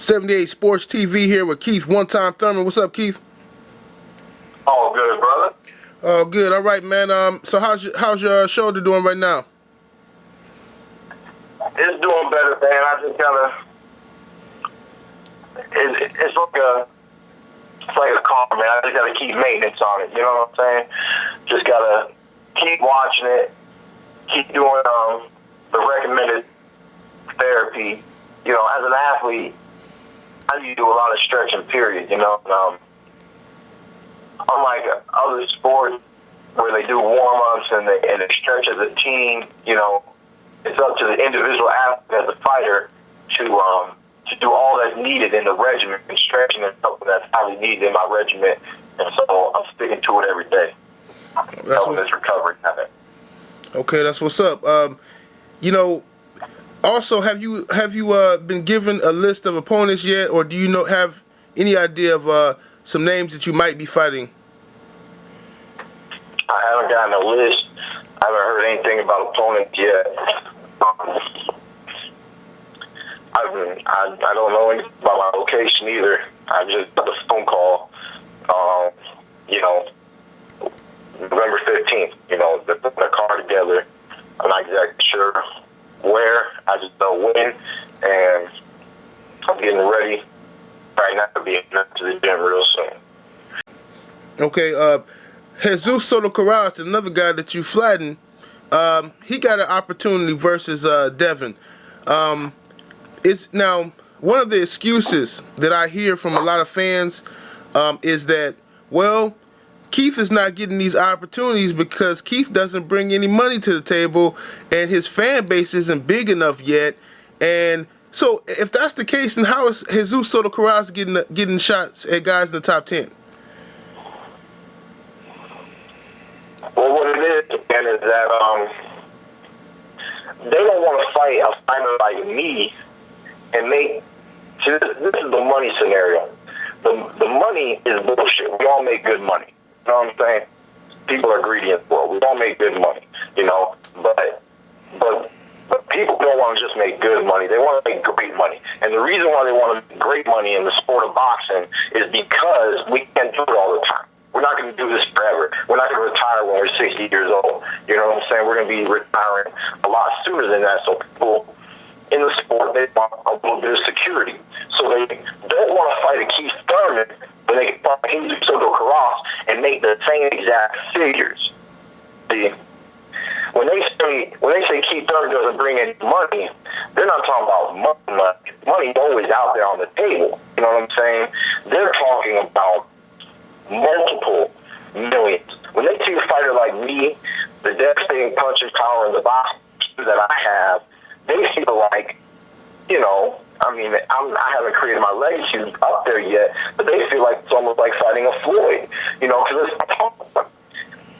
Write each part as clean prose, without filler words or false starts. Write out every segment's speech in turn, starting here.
78 Sports TV here with Keith One-Time Thurman. What's up, Keith? All good, brother. Oh, good. All right, man. So how's your shoulder doing right now? It's doing better, man. I just gotta. It's like a car, man. I just gotta keep maintenance on it. You know what I'm saying? Just gotta keep watching it. Keep doing the recommended therapy. You know, as an athlete, I need to do a lot of stretching. Period. You know. Unlike other sports where they do warm-ups and they stretch as a team, you know, it's up to the individual athlete as a fighter to do all that's needed in the regimen, and stretching is something that's highly needed in my regimen, and so I'm sticking to it every day. Helping this recovery happen. Okay, that's what's up. You know, also, have you been given a list of opponents yet, or do you have any idea of some names that you might be fighting? I haven't gotten a list. I haven't heard anything about opponents yet. I don't know anything about my location either. I just got a phone call, you know, November 15th, you know, they're putting a car together. I'm not exactly sure where. I just know when, and I'm getting ready right now to be to the gym real soon. Okay, Jesus Soto Carras, another guy that you flattened, he got an opportunity versus Devon. It's now one of the excuses that I hear from a lot of fans is that, well, Keith is not getting these opportunities because Keith doesn't bring any money to the table and his fan base isn't big enough yet. And so if that's the case, then how is Jesus Soto Carras getting shots at guys in the top 10? Well, what it is, again, is that they don't want to fight a fighter like me and make. See, this is the money scenario. The money is bullshit. We all make good money. You know what I'm saying? People are greedy in the world. We all make good money, you know. But people don't want to just make good money. They want to make great money. And the reason why they want to make great money in the sport of boxing is because we can't do it all the time. We're not going to do this forever. We're not going to retire when we're 60 years old. You know what I'm saying? We're going to be retiring a lot sooner than that. So people in the sport, they want a little bit of security. So they don't want to fight a Keith Thurman when they can fight Jesus Soto Carras and make the same exact figures. See, when they say Keith Thurman doesn't bring any money, they're not talking about money. Money's always out there on the table. You know what I'm saying? They're talking about multiple millions. When they see a fighter like me, the devastating punching power in the box that I have, they feel like, you know, I mean, I haven't created my legacy up there yet, but they feel like it's almost like fighting a Floyd. You know, because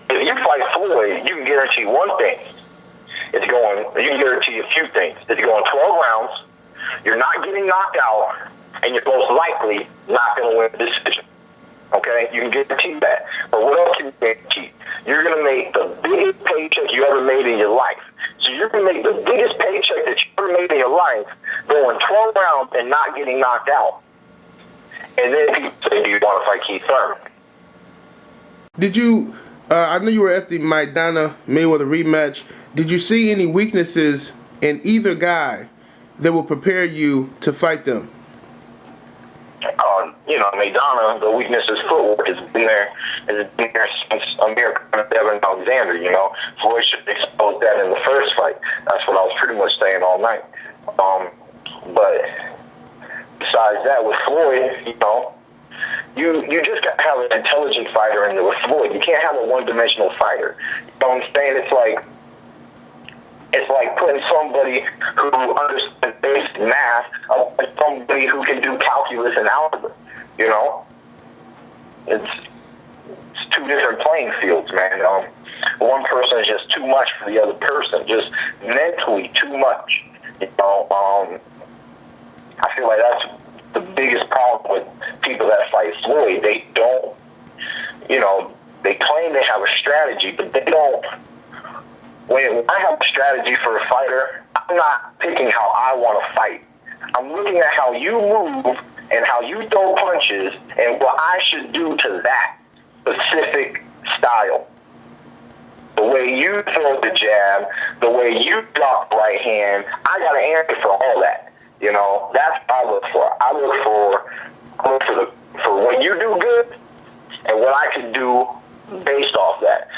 if you fight Floyd, you can guarantee one thing. You can guarantee a few things. It's going 12 rounds, you're not getting knocked out, and you're most likely not going to win the decision. Okay? You can guarantee that. But what else can you guarantee? You're going to make the biggest paycheck you ever made in your life. So you're going to make the biggest paycheck that you ever made in your life going 12 rounds and not getting knocked out. And then people say, do you want to fight Keith Thurman? Did you, I know you were at the Maidana Mayweather rematch. Did you see any weaknesses in either guy that will prepare you to fight them? You know, Maidana, the weakness is footwork. It's been there since Devon Alexander, you know. Floyd should have exposed that in the first fight. That's what I was pretty much saying all night. But besides that, with Floyd, you know, you just got to have an intelligent fighter in there with Floyd. You can't have a one-dimensional fighter. You know what I'm saying? It's like putting somebody who understands basic math up with somebody who can do calculus and algebra. You know, it's two different playing fields, man. One person is just too much for the other person, just mentally too much. You know, I feel like that's the biggest problem with people that fight Floyd. They don't, you know, they claim they have a strategy, but they don't. When I have a strategy for a fighter, I'm not picking how I want to fight. I'm looking at how you move and how you throw punches and what I should do to that specific style. The way you throw the jab, the way you block right hand, I got an answer for all that. You know, that's what I look for. I look for what you do good and what I can do based off that.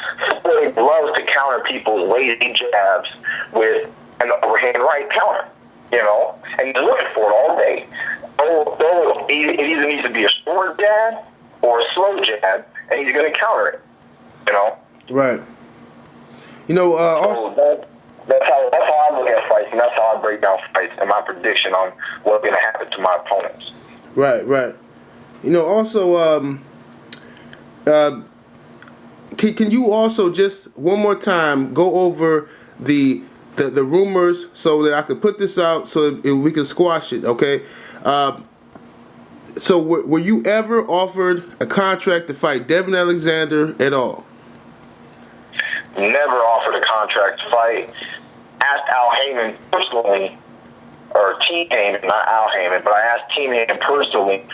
Floyd loves to counter people's lazy jabs with an overhand right counter, you know, and he's looking for it all day. So it either needs to be a short jab or a slow jab, and he's going to counter it, you know. Right. You know, also, that's how I look at fights, and that's how I break down fights and my prediction on what's going to happen to my opponents. Right, right. You know, also, can you also just one more time go over the rumors so that I could put this out so we can squash it, okay? So were you ever offered a contract to fight Devon Alexander at all? Never offered a contract to fight. Asked Al Heyman personally, or Team Heyman, not Al Heyman, but I asked Team Heyman personally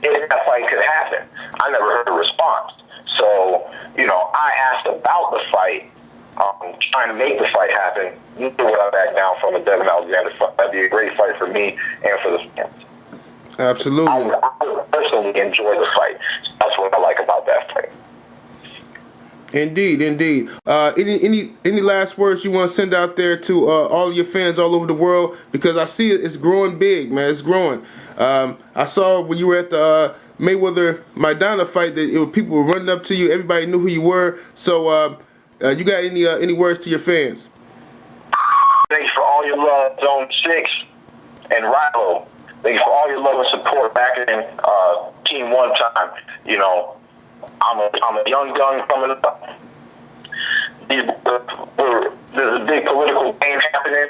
if that fight could happen. I never heard a response. So, you know, I asked about the fight, trying to make the fight happen. Neither would I back down from a Devon Alexander fight. That'd be a great fight for me and for the fans. Absolutely. I would personally enjoy the fight. That's what I like about that fight. Indeed, indeed. Any last words you want to send out there to all of your fans all over the world? Because I see it's growing big, man. It's growing. I saw when you were at the Mayweather Maidana fight that people were running up to you. Everybody knew who you were. So, you got any words to your fans? Thanks for all your love, Zone 6 and Rilo. Thanks for all your love and support back in Team One time. You know, I'm a young gun coming up. There's a big political game happening,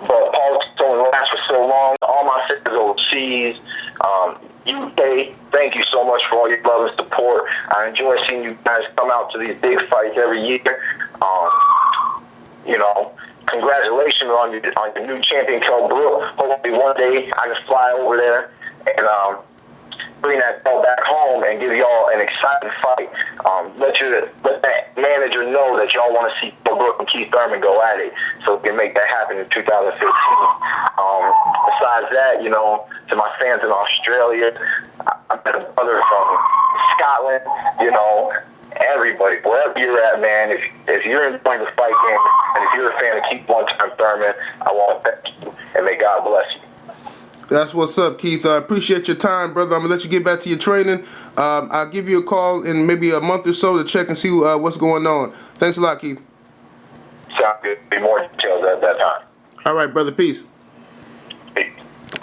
but politics only lasts for so long. All my sisters overseas, UK, thank you so much for all your love and support. I enjoy seeing you guys come out to these big fights every year. You know, congratulations on your new champion, Kell Brook. Hopefully one day I can fly over there and bring that belt back home and give y'all an exciting fight. Let that manager know that y'all want to see Kell Brook and Keith Thurman go at it, so we can make that happen in 2015. Besides that, you know, to my fans in Australia, I met a brother from Scotland, you know, everybody, wherever you're at, man, if you're enjoying the fight game and if you're a fan of Keith One-Time Thurman, I want to thank you, and may God bless you. That's what's up, Keith. I appreciate your time, brother. I'm going to let you get back to your training. I'll give you a call in maybe a month or so to check and see what's going on. Thanks a lot, Keith. Sounds good. Be more details at that time. All right, brother. Peace.